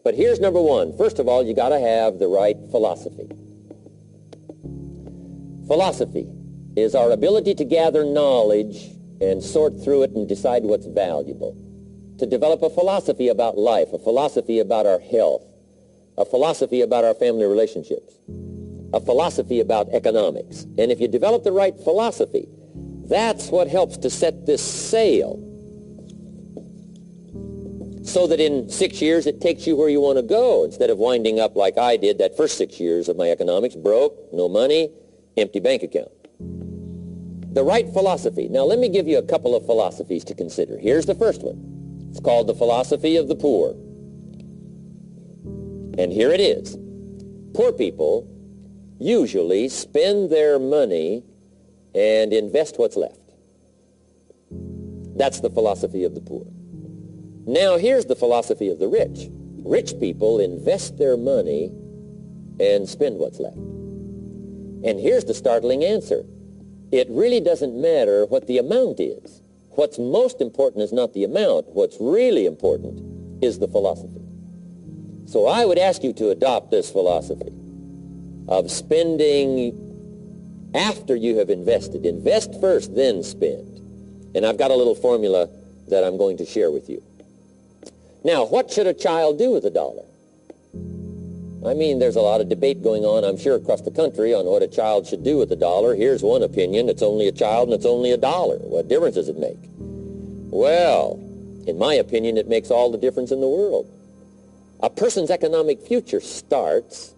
But here's number one. First of all, you got to have the right philosophy. Philosophy is our ability to gather knowledge and sort through it and decide what's valuable. To develop a philosophy about life, a philosophy about our health, a philosophy about our family relationships, a philosophy about economics. And if you develop the right philosophy, that's what helps to set this sail so that in 6 years it takes you where you want to go instead of winding up like I did that first 6 years of my economics, broke, no money, empty bank account. The right philosophy. Now let me give you a couple of philosophies to consider. Here's the first one. It's called the philosophy of the poor. And here it is. Poor people usually spend their money and invest what's left. That's the philosophy of the poor. Now here's the philosophy of the rich. Rich people invest their money and spend what's left. And here's the startling answer. It really doesn't matter what the amount is. What's most important is not the amount. What's really important is the philosophy. So I would ask you to adopt this philosophy of spending after you have invested. Invest first, then spend. And I've got a little formula that I'm going to share with you. Now, what should a child do with a dollar? I mean, there's a lot of debate going on, I'm sure, across the country on what a child should do with a dollar. Here's one opinion. It's only a child and it's only a dollar. What difference does it make? Well, in my opinion, it makes all the difference in the world. A person's economic future starts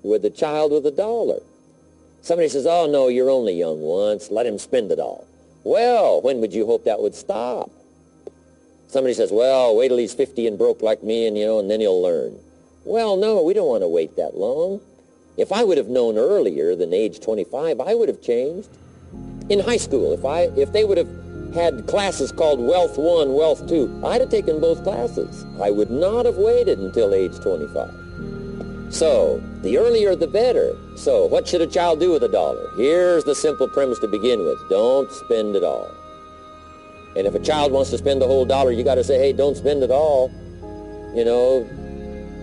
with a child with a dollar. Somebody says, oh, no, you're only young once. Let him spend it all. Well, when would you hope that would stop? Somebody says, well, wait till he's 50 and broke like me and then he'll learn. Well, no, we don't want to wait that long. If I would have known earlier than age 25, I would have changed. In high school, if they would have had classes called Wealth 1, Wealth 2, I'd have taken both classes. I would not have waited until age 25. So, the earlier the better. So, what should a child do with a dollar? Here's the simple premise to begin with. Don't spend it all. And if a child wants to spend the whole dollar, you got to say, hey, don't spend it all.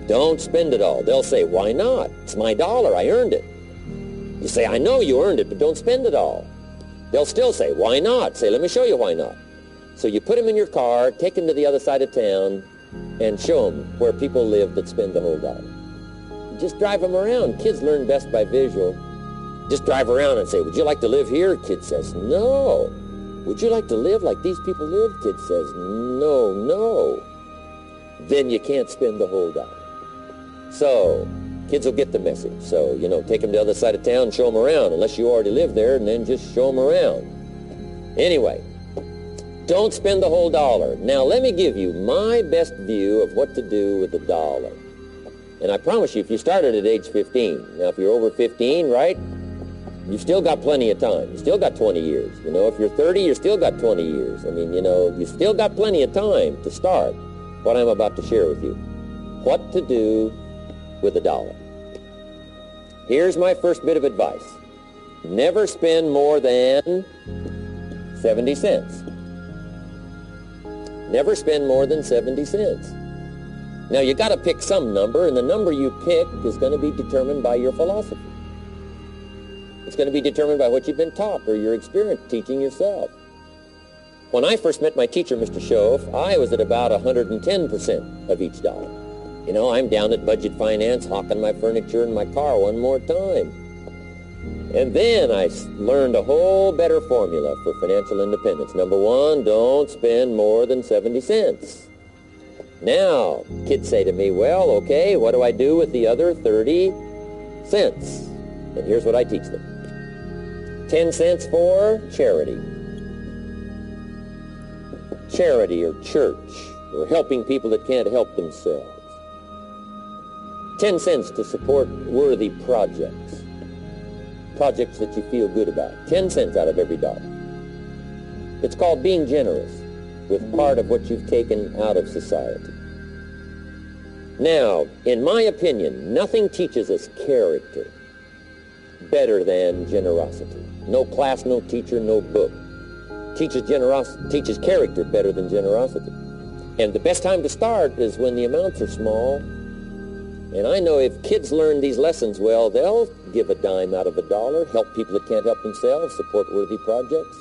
Don't spend it all. They'll say, why not? It's my dollar. I earned it. You say, I know you earned it, but don't spend it all. They'll still say, why not? Say, let me show you why not. So you put them in your car, take them to the other side of town, and show them where people live that spend the whole dollar. Just drive them around. Kids learn best by visual. Just drive around and say, would you like to live here? Kid says, no. Would you like to live like these people live? Kid says, no, no. Then you can't spend the whole dollar. So, kids will get the message. So, take them to the other side of town, show them around, unless you already live there, and then just show them around. Anyway, don't spend the whole dollar. Now, let me give you my best view of what to do with the dollar. And I promise you, if you started at age 15, now if you're over 15, right, you've still got plenty of time. You still got 20 years. If you're 30, you still got 20 years. I mean, you still got plenty of time to start what I'm about to share with you. What to do with a dollar. Here's my first bit of advice. Never spend more than 70 cents. Never spend more than 70 cents. Now, you got to pick some number, and the number you pick is going to be determined by your philosophy. It's going to be determined by what you've been taught or your experience teaching yourself. When I first met my teacher, Mr. Schoaf, I was at about 110% of each dollar. I'm down at Budget Finance, hawking my furniture and my car one more time. And then I learned a whole better formula for financial independence. Number one, don't spend more than 70 cents. Now, kids say to me, well, okay, what do I do with the other 30 cents? And here's what I teach them. 10 cents for charity. Charity or church or helping people that can't help themselves. 10 cents to support worthy projects. Projects that you feel good about. 10 cents out of every dollar. It's called being generous with part of what you've taken out of society. Now, in my opinion, nothing teaches us character better than generosity. No class, no teacher, no book teaches character better than generosity. And the best time to start is when the amounts are small And I know if kids learn these lessons well, they'll give a dime out of a dollar, help people that can't help themselves, support worthy projects.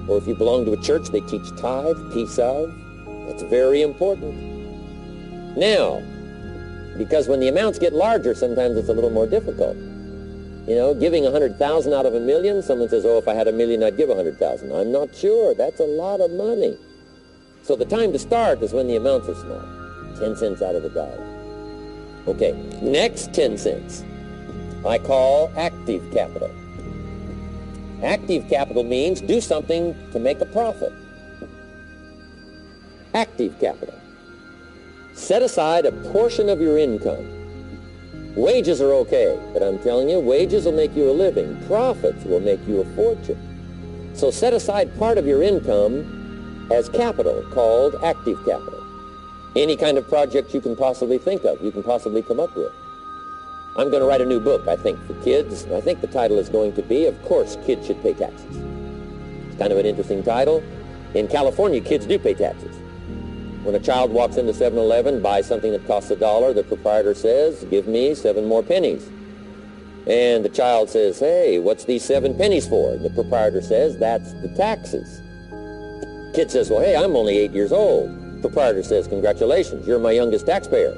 Or if you belong to a church, they teach tithe, peace of. That's very important. Now, because when the amounts get larger, sometimes it's a little more difficult. You know, giving 100,000 out of a million, someone says, oh, if I had a million, I'd give 100,000. I'm not sure. That's a lot of money. So the time to start is when the amounts are small. 10 cents out of a dollar. Okay, next 10 cents I call active capital. Active capital means do something to make a profit. Active capital. Set aside a portion of your income. Wages are okay, but I'm telling you, wages will make you a living. Profits will make you a fortune. So set aside part of your income as capital, called active capital. Any kind of project you can possibly think of, you can possibly come up with. I'm going to write a new book, I think, for kids. I think the title is going to be, Of Course, Kids Should Pay Taxes. It's kind of an interesting title. In California, kids do pay taxes. When a child walks into 7-Eleven, buys something that costs $1, the proprietor says, give me 7 more pennies. And the child says, hey, what's these 7 pennies for? And the proprietor says, that's the taxes. Kid says, well, hey, I'm only 8 years old. Proprietor says, congratulations, you're my youngest taxpayer.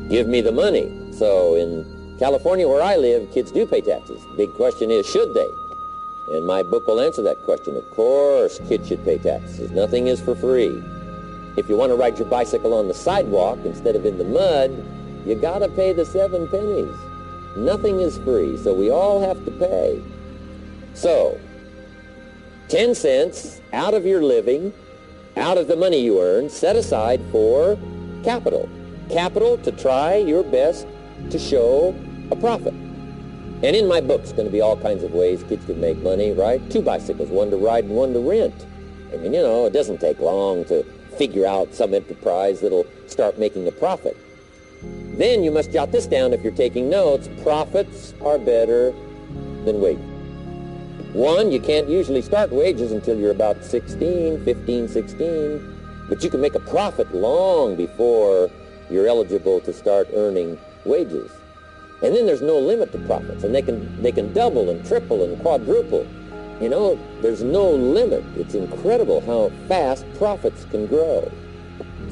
Give me the money. So in California, where I live, kids do pay taxes. Big question is, should they? And my book will answer that question. Of course, kids should pay taxes. Nothing is for free. If you want to ride your bicycle on the sidewalk instead of in the mud, you got to pay the 7 pennies. Nothing is free, so we all have to pay. So, 10 cents out of your living, out of the money you earn, set aside for capital. Capital to try your best to show a profit. And in my book's going to be all kinds of ways kids can make money, right? 2 bicycles, one to ride and one to rent. I mean, you know, it doesn't take long to figure out some enterprise that'll start making a profit. Then you must jot this down if you're taking notes. Profits are better than wages. 1, you can't usually start wages until you're about 16, 15, 16, but you can make a profit long before you're eligible to start earning wages. And then there's no limit to profits, and they can double and triple and quadruple. You know, there's no limit. It's incredible how fast profits can grow.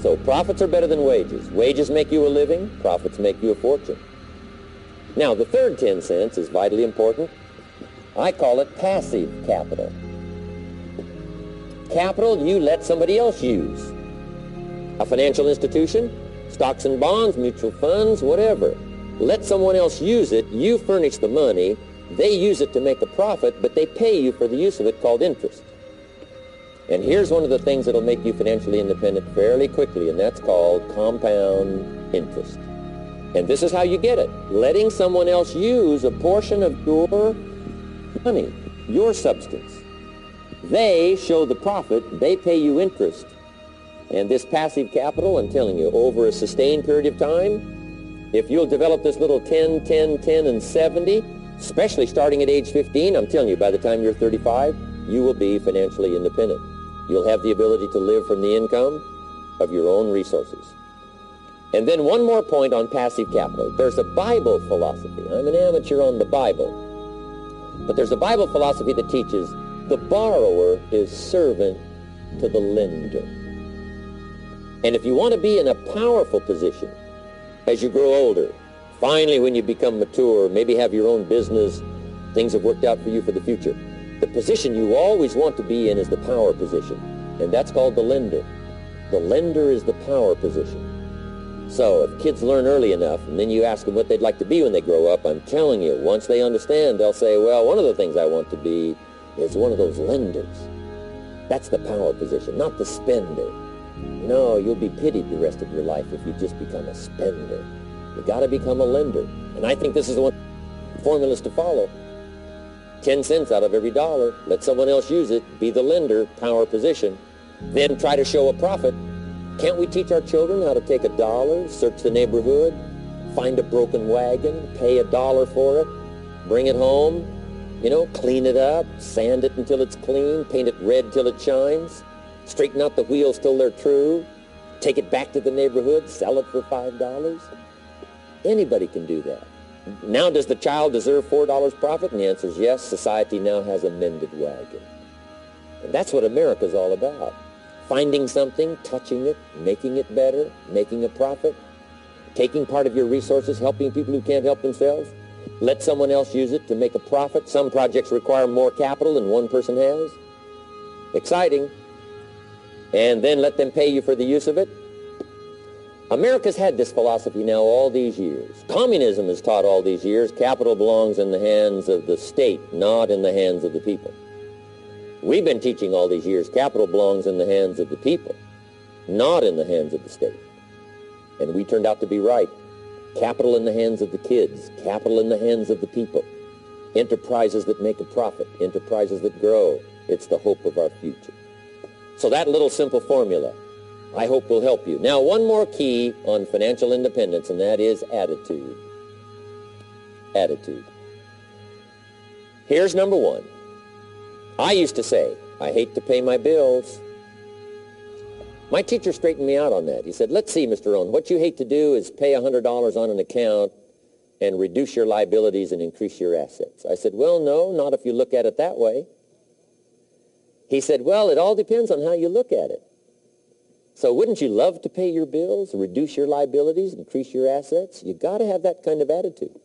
So profits are better than wages. Wages make you a living, profits make you a fortune. Now, the third 10 cents is vitally important. I call it passive capital. Capital you let somebody else use. A financial institution, stocks and bonds, mutual funds, whatever. Let someone else use it. You furnish the money. They use it to make a profit, but they pay you for the use of it, called interest. And here's one of the things that'll make you financially independent fairly quickly, and that's called compound interest. And this is how you get it. Letting someone else use a portion of your money, your substance. They show the profit, they pay you interest. And this passive capital, I'm telling you, over a sustained period of time, if you'll develop this little 10, 10, 10, and 70, especially starting at age 15, I'm telling you, by the time you're 35, you will be financially independent. You'll have the ability to live from the income of your own resources. And then one more point on passive capital. There's a Bible philosophy. I'm an amateur on the Bible. But there's a Bible philosophy that teaches the borrower is servant to the lender. And if you want to be in a powerful position as you grow older, finally when you become mature, maybe have your own business, things have worked out for you for the future, the position you always want to be in is the power position. And that's called the lender. The lender is the power position. So if kids learn early enough, and then you ask them what they'd like to be when they grow up, I'm telling you, once they understand, they'll say, well, one of the things I want to be is one of those lenders. That's the power position, not the spender. No, you'll be pitied the rest of your life if you just become a spender. You got to become a lender. And I think this is the one formulas to follow. 10 cents out of every dollar. Let someone else use it. Be the lender, power position. Then try to show a profit. Can't we teach our children how to take $1, search the neighborhood, find a broken wagon, pay $1 for it, bring it home, you know, clean it up, sand it until it's clean, paint it red till it shines, straighten out the wheels till they're true, take it back to the neighborhood, sell it for $5? Anybody can do that. Now, does the child deserve $4 profit? And the answer is yes. Society now has a mended wagon. And that's what America's all about. Finding something, touching it, making it better, making a profit, taking part of your resources, helping people who can't help themselves. Let someone else use it to make a profit. Some projects require more capital than one person has. Exciting. And then let them pay you for the use of it. America's had this philosophy now all these years. Communism has taught all these years capital belongs in the hands of the state, not in the hands of the people. We've been teaching all these years capital belongs in the hands of the people, not in the hands of the state. And we turned out to be right. Capital in the hands of the kids, capital in the hands of the people. Enterprises that make a profit, enterprises that grow. It's the hope of our future. So that little simple formula, I hope, will help you. Now, one more key on financial independence, and that is attitude. Attitude. Here's number one. I used to say, I hate to pay my bills. My teacher straightened me out on that. He said, let's see, Mr. Rohn, what you hate to do is pay $100 on an account and reduce your liabilities and increase your assets. I said, well, no, not if you look at it that way. He said, well, it all depends on how you look at it. So wouldn't you love to pay your bills, reduce your liabilities, increase your assets? You got to have that kind of attitude.